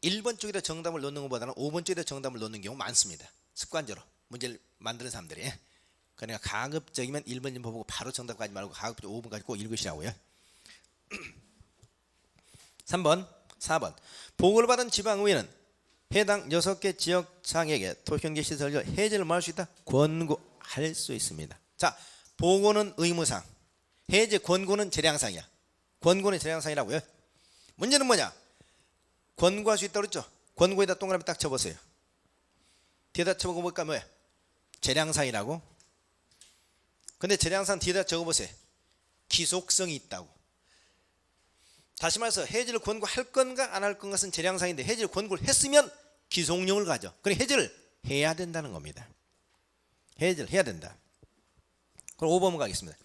1번 쪽에다 정답을 넣는 것보다는 5번 쪽에다 정답을 넣는 경우 많습니다. 습관적으로 문제를 만드는 사람들이. 그러니까 가급적이면 1번 좀 보고 바로 정답 가지 말고 가급적 5번까지 꼭 읽으시라고요. 3번 4번 보고를 받은 지방의회는 해당 6개 지역장에게 도시경제 시설 해제를 뭐 할 수 있다? 권고할 수 있습니다. 자, 보고는 의무상, 해제 권고는 재량상이야. 권고는 재량상이라고요. 문제는 뭐냐? 권고할 수 있다고 그랬죠? 권고에다 동그라미 딱 쳐보세요. 뒤에다 쳐보니까 뭐야? 재량상이라고. 근데 재량상 뒤에다 적어보세요. 기속성이 있다고. 다시 말해서 해지를 권고할 건가 안 할 건가는 재량상인데 해지를 권고를 했으면 기속령을 가져. 그럼 해지를 해야 된다는 겁니다. 해지를 해야 된다. 그럼 5번 가겠습니다.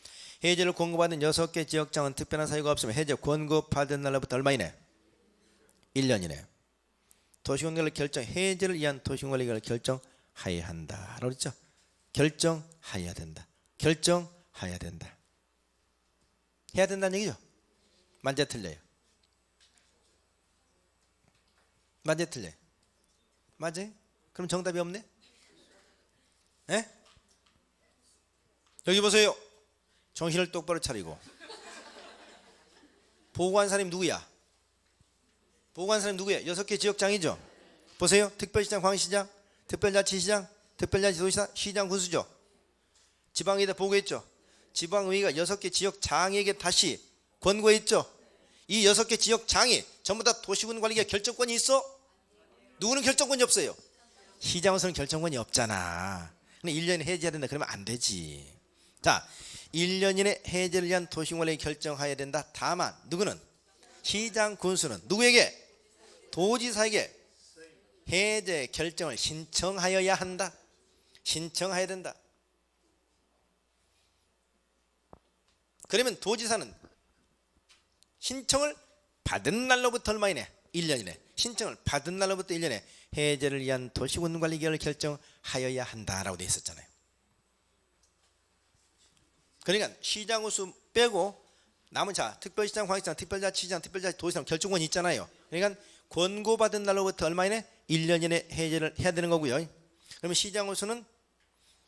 해제를 권고받은 6개 지역장은 특별한 사유가 없으면 해제 권고받은 날로부터 얼마이네? 1년이네. 도시군관리 결정, 해제를 위한 도시군관리를 결정하여야 한다 라고 그랬죠. 결정하여야 된다. 결정하여야 된다. 해야 된다는 얘기죠. 맞아 틀려요? 맞아 틀려요? 맞아요? 그럼 정답이 없네? 에? 여기 보세요. 정신을 똑바로 차리고. 보고한 사람이 누구야? 보고한 사람이 누구야? 6개 지역장이죠. 보세요. 특별시장, 광시장, 특별자치시장, 특별자치도시장, 시장, 군수죠. 지방의회에다 보고했죠. 지방의회가 6개 지역장에게 다시 권고했죠. 이 6개 지역장이 전부 다 도시군 관리계 결정권이 있어? 누구는 결정권이 없어요? 시장으로서는 결정권이 없잖아. 근데 1년에 해제해야 된다 그러면 안 되지. 자, 1년 이내 해제를 위한 도시군관리 결정해야 된다. 다만 누구는? 시장, 군수는 누구에게? 도지사에게 해제 결정을 신청하여야 한다. 신청해야 된다. 그러면 도지사는 신청을 받은 날로부터 얼마이네? 1년이네. 신청을 받은 날로부터 1년에 해제를 위한 도시군관리계획을 결정하여야 한다라고 되어 있었잖아요. 그러니까 시장 우수 빼고 남은 자 특별시장, 광역시장, 특별자치시장, 특별자치도시장 결정권이 있잖아요. 그러니까 권고받은 날로부터 얼마이네? 1년 이내 해제를 해야 되는 거고요. 그러면 시장 우수는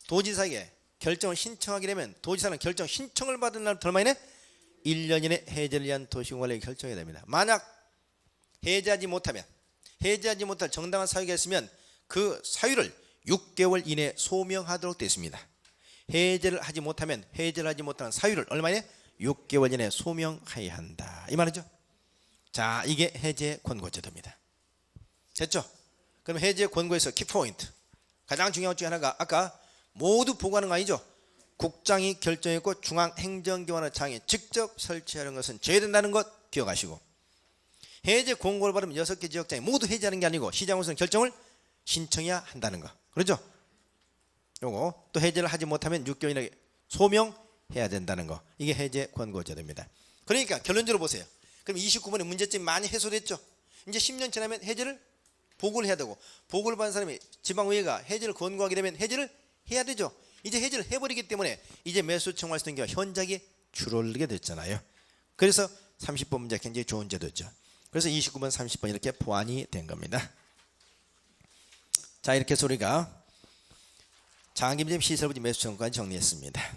도지사에게 결정을 신청하게 되면 도지사는 결정 신청을 받은 날부터 얼마이네? 1년 이내 해제를 위한 도시군관리 결정해야 됩니다. 만약 해제하지 못할 정당한 사유가 있으면 그 사유를 6개월 이내에 소명하도록 되어 있습니다. 해제를 하지 못하면 해제를 하지 못하는 사유를 얼마 이내? 6개월 이내에 소명해야 한다. 이 말이죠. 자, 이게 해제 권고제도입니다. 됐죠? 그럼 해제 권고에서 키포인트 가장 중요한 것 중에 하나가 아까 모두 보고하는 거 아니죠? 국장이 결정했고 중앙행정기관의 장이 직접 설치하는 것은 제외된다는 것 기억하시고, 해제 권고를 받으면 6개 지역장이 모두 해제하는 게 아니고 시장으로서는 결정을 신청해야 한다는 거. 그렇죠? 요거 또 해제를 하지 못하면 6개월 이내에 소명해야 된다는 거. 이게 해제 권고제도입니다. 그러니까 결론적으로 보세요. 그럼 29번의 문제점이 많이 해소됐죠? 이제 10년 지나면 해제를 보고를 해야 되고, 보고를 받은 사람이 지방의회가 해제를 권고하게 되면 해제를 해야 되죠. 이제 해제를 해버리기 때문에 이제 매수 청구할 수 있는 경우가 현저하게 줄어들게 됐잖아요. 그래서 30번 문제가 굉장히 좋은 제도죠. 그래서 29번, 30번 이렇게 보완이 된 겁니다. 자, 이렇게 해서 우리가 장기임대 시설부지 매수 청구까지 정리했습니다.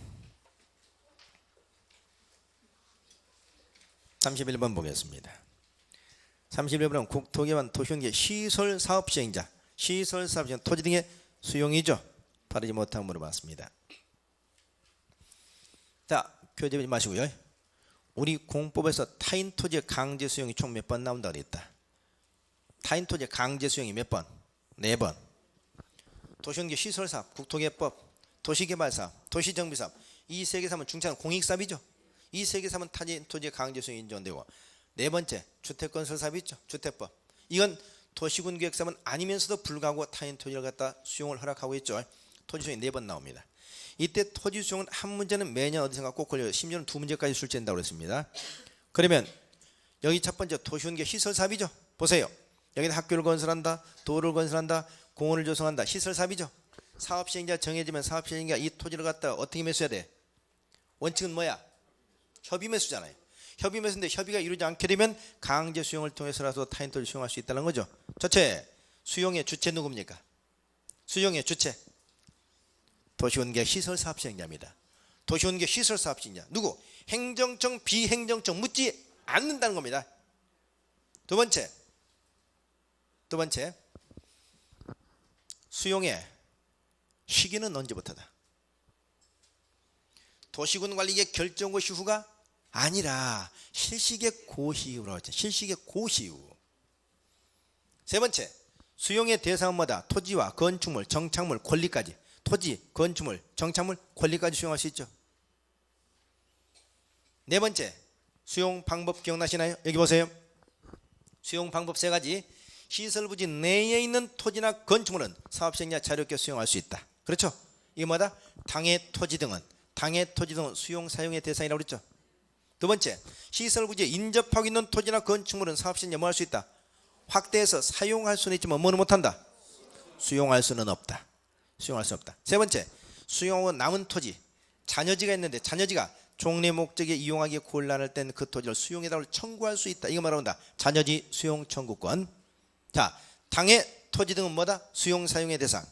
31번 보겠습니다. 31번은 국토기반 도시원계 시설사업 시행자, 시설사업 시행 토지 등의 수용이죠. 바르지 못하고 물어봤습니다. 자, 교재 보지 마시고요. 우리 공법에서 타인 토지의 강제 수용이 총 몇 번 나온다고 그랬다. 타인 토지의 강제 수용이 몇 번? 4번. 도시원계 시설사업, 국토개법, 도시개발사업, 도시정비사업, 이 세 개 사업은 중차는 공익사업이죠. 이 세 개 사업은 타인 토지의 강제 수용이 인정되고, 네 번째 주택건설사업이 있죠. 주택법. 이건 도시군계획사업은 아니면서도 불구하고 타인 토지를 갖다 수용을 허락하고 있죠. 토지 수용이 4번 나옵니다. 이때 토지 수용은 한 문제는 매년 어디선가 꼭 걸려요. 심지어는 2문제까지 출제된다고 그랬습니다. 그러면 여기 첫 번째 도시군계 시설사업이죠. 보세요. 여기는 학교를 건설한다, 도로를 건설한다, 공원을 조성한다. 시설사업이죠. 사업 시행자 정해지면 사업 시행자 이 토지를 갖다 어떻게 매수해야 돼? 원칙은 뭐야? 협의 매수잖아요. 협의 매수인데 협의가 이루지 않게 되면 강제 수용을 통해서라도 타인 토지를 수용할 수 있다는 거죠. 첫째, 수용의 주체 누굽니까? 수용의 주체 도시원계 시설사업 시행자입니다. 도시원계 시설사업 시행자 누구? 행정청, 비행정청 묻지 않는다는 겁니다. 두 번째 수용의 시기는 언제부터다? 도시군 관리계획 결정고 시후가 아니라 실시계 고시 이후로 하죠. 실시계 고시 이후. 세 번째, 수용의 대상은 뭐다? 토지와 건축물, 정착물, 권리까지. 토지, 건축물, 정착물, 권리까지 수용할 수 있죠. 네 번째, 수용 방법 기억나시나요? 여기 보세요. 수용 방법 3가지. 시설부지 내에 있는 토지나 건축물은 사업시행자 자유롭게 수용할 수 있다. 그렇죠? 이게 뭐다? 당해 토지 등은 당의 토지 등은 수용 사용의 대상이라고 그랬죠. 두 번째, 시설 부지에 인접하고 있는 토지나 건축물은 사업시행자 뭐 할 수 있다? 확대해서 사용할 수는 있지만 뭐는 못한다? 수용할 수는 없다. 수용할 수 없다. 세 번째, 수용하고 남은 토지, 잔여지가 있는데 잔여지가 종래 목적에 이용하기 곤란할 땐 그 토지를 수용해달라고 청구할 수 있다. 이거 말한다. 잔여지 수용 청구권. 자, 당의 토지 등은 뭐다? 수용 사용의 대상.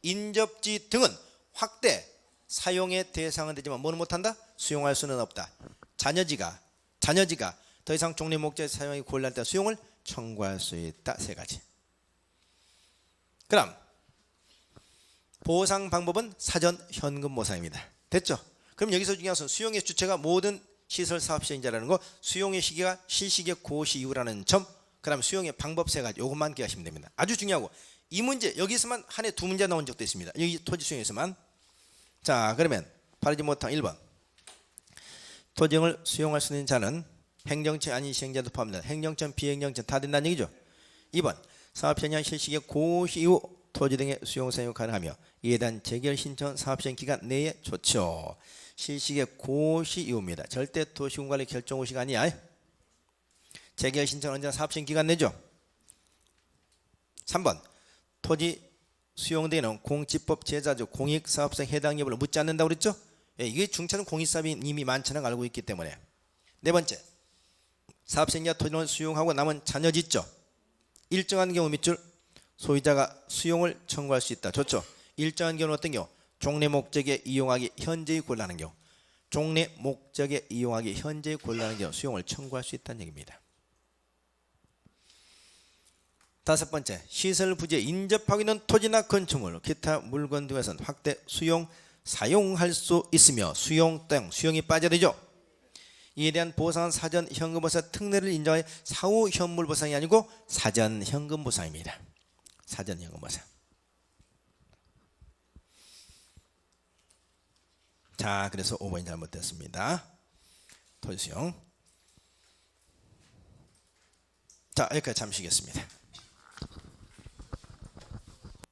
인접지 등은 확대 사용의 대상은 되지만 뭐는 못한다? 수용할 수는 없다. 잔여지가 더 이상 종래 목적에 사용하기 곤란할 때 수용을 청구할 수 있다. 세 가지. 그럼 보상 방법은 사전 현금 보상입니다. 됐죠? 그럼 여기서 중요한 것은 수용의 주체가 모든 시설 사업 시행자라는 거, 수용의 시기가 실시기의 고시 이후라는 점, 그 다음에 수용의 방법 세 가지, 이것만 기억하시면 됩니다. 아주 중요하고, 이 문제 여기서만 한 해 두 문제 나온 적도 있습니다. 여기 토지 수용에서만. 자, 그러면 바르지 못한 1번, 토지를 수용할 수 있는 자는 행정처 아닌 시행자도 포함된다. 행정처 비행정처 다 된다는 얘기죠. 2번, 사업시행령 실시기의 고시 이후 토지 등의 수용 사용 가능하며 이에 대한 재결 신청 사업시행 기간 내에 좋죠. 실시기의 고시 이후입니다. 절대 도시군관리 결정 후 시간이 아니야. 재결 신청은 언제나 사업시행 기간 내죠. 3번, 토지 수용되는 공지법 제자적 공익사업성 해당 여부를 묻지 않는다고 그랬죠. 예, 이게 중차는 공익사업이 이미 많지는 알고 있기 때문에. 네 번째, 사업시행자 토지를 수용하고 남은 잔여지 있죠. 일정한 경우 밑줄 소유자가 수용을 청구할 수 있다. 좋죠. 일정한 경우는 어떤 경우? 종래 목적에 이용하기 현저히 곤란한 경우. 종래 목적에 이용하기 현저히 곤란한 경우 수용을 청구할 수 있다는 얘기입니다. 다섯 번째, 시설 부지에 인접하고 있는 토지나 건축물, 기타 물건 등에서는 확대 수용, 사용할 수 있으며 수용 등 수용이 빠져야 되죠. 이에 대한 보상은 사전 현금 보상 특례를 인정하여 사후 현물 보상이 아니고 사전 현금 보상입니다. 사전 현금 보상. 자, 그래서 5번이 잘못됐습니다. 토지 수용. 자, 여기까지 잠시 쉬겠습니다.